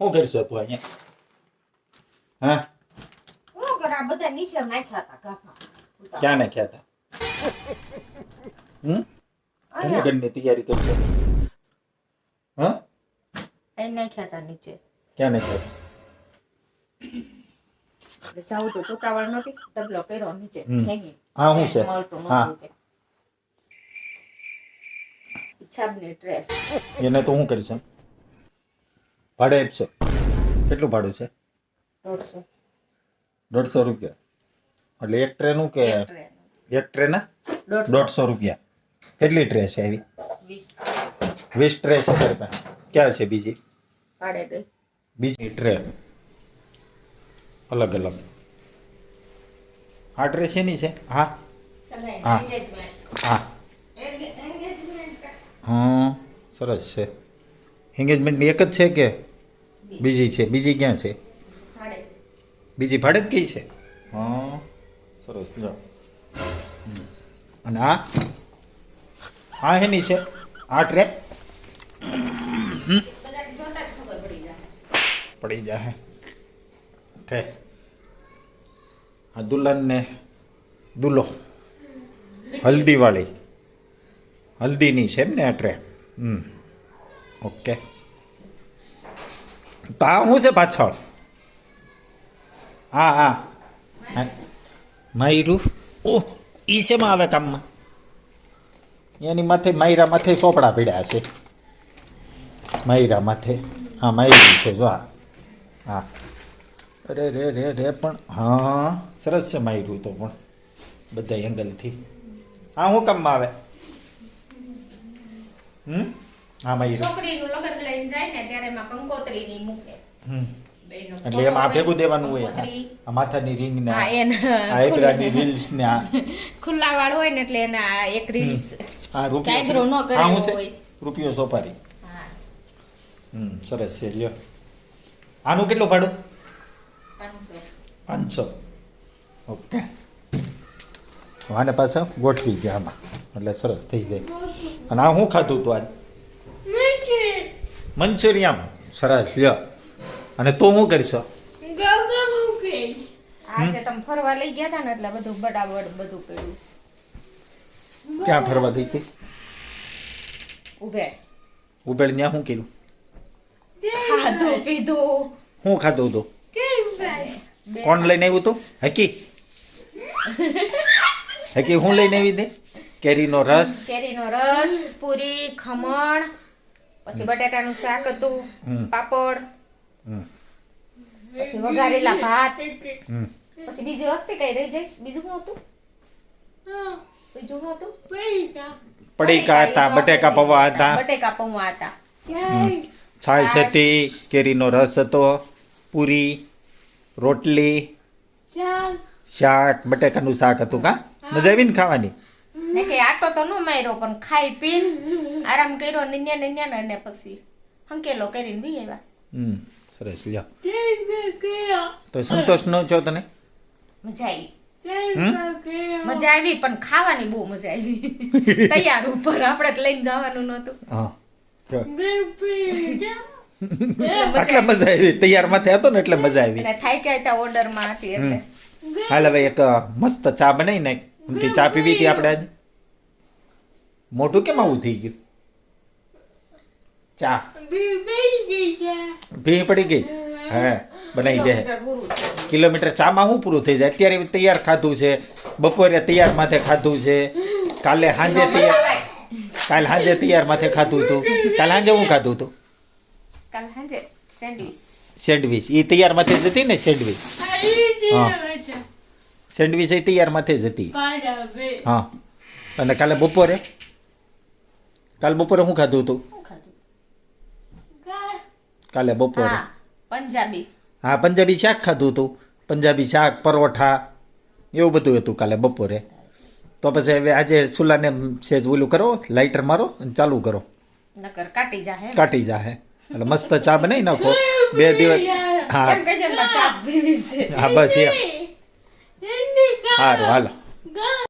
શું કરશો તું અહીંયા? હા, હું કરા બધા નીચે નાખ્યા હતા ગાફા. ક્યાં નાખ્યા હતા? ઘરની તૈયારી કરશો? હા, એ નાખ્યા હતા નીચે. ક્યાં નાખ્યા હતા? એટલે જાવું તો ટોટાવાળ નહોતી, ડબલો કર્યો નીચે ફેંકી. હા, શું છે? મળતું હા. નહોતું કે. છાબની ડ્રેસ. એને તો શું કરીશ? ભાડે આપશે? કેટલું ભાડું છે? 150. 150 રૂપિયા. એટલે એક ટ્રેનું કે એક ટ્રેન. એક ટ્રેના 150. 150 રૂપિયા. કેટલી ટ્રે છે એવી? 20 20 ટ્રે છે તારી પાસે. ક્યાં છે બીજી? ભાડે ગઈ. બીજી ટ્રે અલગ અલગ. આ ટ્રે શેની છે? હા સગાઈ હા. એન્ગેજમેન્ટ. હા એન્ગેજમેન્ટ હા, સરસ છે. એન્ગેજમેન્ટની એક જ છે કે બીજી છે? બીજી ક્યાં છે? ભાડે. બીજી ભાડે જ કઈ છે? હા, સરસ. લો. અને આ આ હેની છે? આ ટ્રે બધાને જોતા જ ખબર પડી જાય. પડી જાય. ઠે આ દુલ્હન ને દુલ્હો હલ્દીવાળી હલ્દીની છે એમ ને આ ટ્રે? ઓકે. તો આ શું છે પાછળ? હા હા માયરું. ઓહ, ઈ શેમાં આવે કામમાં? એની માથે માયરા માથે ચોપડા પીડ્યા છે. માયરા માથે. હા, માયરું છે જો. હા, અરે રે રે રે. પણ હા, સરસ છે માયરું તો પણ બધા એંગલથી. હા, શું કામમાં આવે? હા, માયરું. છોકરીનું લગ્ન લઈને જાય ને ત્યારે એમાં કંકોત્રીની મૂકે. બેયનો એટલે એમાં આ ફોટો ભેગું દેવાનું હોય. કંકોત્રી. આ માથાની રિંગ ને હા, આ એના આઈબ્રાની રીલ્સ ને આ ખુલ્લા વાળ હોય ને એટલે એના એક રીલ્સ આ કાંઈક રો ન રૂપિયો. કરેલો આ શું હોય. છે? રૂપિયો સોપારી. હા, સરસ છે. લ્યો. આનું કેટલું ભાડું? 500. 500. ઓકે. આને પાછા ગોઠવી ગયા આમાં એટલે સરસ થઈ જાય. અને આ શું ખાધું તું આજ? મંચુરિયમ. સરસ. લ્યો. અને તું શું કરીશ? આજે તમે ફરવા લઈ ગયા હતા ને એટલે બધું બડાબડ બધું પડ્યું છે. ક્યાં ફરવા ગઈ હતી? ઉભે ઉબેડ ત્યાં શું કર્યું? ખાધું પીધું. શું ખાધું તું? કોણ લઈને આવ્યું તું? હકી હકી હું લઈને આવી દે? કેરીનો રસ. કેરીનો રસ, પૂરી, ખમણ, પછી બટાટાનું શાક હતું, પાપડ, હમ, પછી વઘારેલા ભાત, હમ. પછી બીજી વસ્તી કઈ રહી જઈશ. બીજું શું હતું? બીજું શું હતું? પડીકા હતા, બટેકા પૌવા હતા, બટેકા પૌવા હતા. છાશ હતી, કેરીનો રસ હતો, પૂરી, રોટલી, શાક, બટેકાનું શાક હતું. કા મજા આવી ને ખાવાની? ને કે આટો તો ન માર્યો પણ ખાઈ પીન આરામ કર્યો નિન્યા ને પછી હંકેલો કરીને બી આવ્યા. સરસ. લ્યો. તો સંતોષ ન છો તને? મજા આવી. મજા આવી પણ ખાવાની બહુ મજા આવી. તૈયાર ઉપર આપણે જ લઈને જવાનું નહોતું. હા, આટલા મજા આવી. તૈયાર માથે હતો ને એટલે મજા આવી. અને થાય કે હતા ઓર્ડર માં હતી એટલે. હાલ હવે એક મસ્ત ચા બનાવી નાખ. કે ચા પીવી હતી આપણે આજે. મોઢું કેમ આવું થઈ ગયું? ચા ભી પડી ગઈ. હા, બનાવી દે. કિલોમીટર પૂરું થયું. કિલોમીટર ચામાં શું પૂરું થઈ જાય? અત્યારે તૈયાર ખાધું છે, બપોરે તૈયાર માથે ખાધું છે, કાલે સાંજે તૈયાર માથે ખાધું હતું. કાલે સાંજે હું ખાધું હતું? કાલ સાંજે સેન્ડવિચ. સેન્ડવીચ. એ તૈયાર માથે જ હતી ને સેન્ડવીચ? હા, સેન્ડવીચ એ તૈયાર માથે જ હતી. હા. અને કાલે બપોરે શું ખાધું હતું? શું ખાધું? કાલે બપોરે હા, પંજાબી. હા, પંજાબી શાક ખાધું હતું. પંજાબી શાક, પરોઠા, એવું બધું હતું કાલે બપોરે. તો પછી હવે આજે ચૂલાને સેજ ઓલું કરો, લાઇટર મારો અને ચાલુ કરો. નકર કાટી જાહે. કાટી જાહે. એટલે મસ્ત ચા બનાવી નાખો. 2 દિવસ. હા એમ કહેજો ને ચા પીવી છે. હા, બસ એમ. સારું, હાલો.